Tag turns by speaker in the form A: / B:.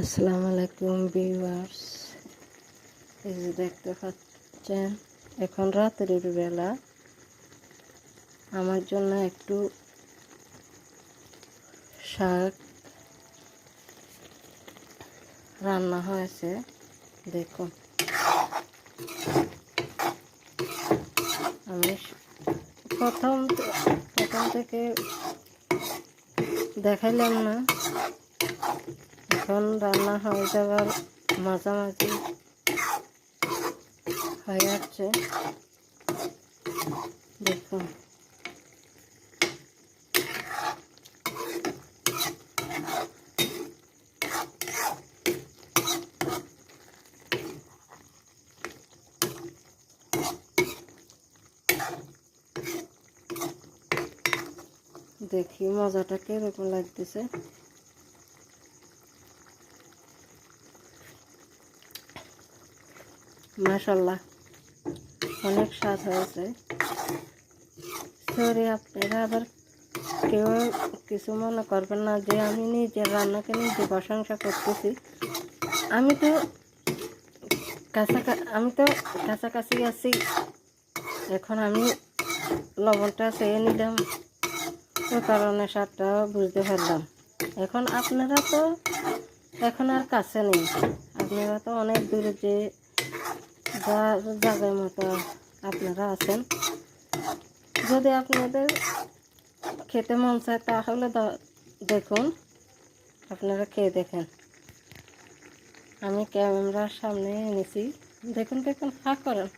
A: আসসালামু আলাইকুম ভিউয়ার্স, এই যে দেখতে পাচ্ছেন এখন রাতের বেলা আমার জন্য একটু শাক রান্না হয়েছে। দেখুন, আমি প্রথম থেকে দেখাইলাম না, এখন রান্না হয়ে যাওয়ার মাঝামাঝি হয়ে যাচ্ছে। দেখুন, দেখি মজাটা কিরকম লাগতেছে। মাশাআল্লাহ, অনেক স্বাদ হয়েছে। সরি, আপনারা আবার কেউ কিছু মনে করবেন না যে আমি নিজের রান্নাকে নিজে প্রশংসা করতেছি। আমি তো কাছাকাছি আছি। এখন আমি লবণটা চেয়ে নিলাম, ওই কারণে স্বাদটা বুঝতে পারলাম। এখন আপনারা তো এখন আর কাছে নেই, আপনারা তো অনেক দূরে যে জায়গার মতো আপনারা আছেন। যদি আপনাদের খেতে মন চায় তাহলে দেখুন, আপনারা খেয়ে দেখেন। আমি ক্যামেরার সামনে এনেছি, দেখুন হা করেন।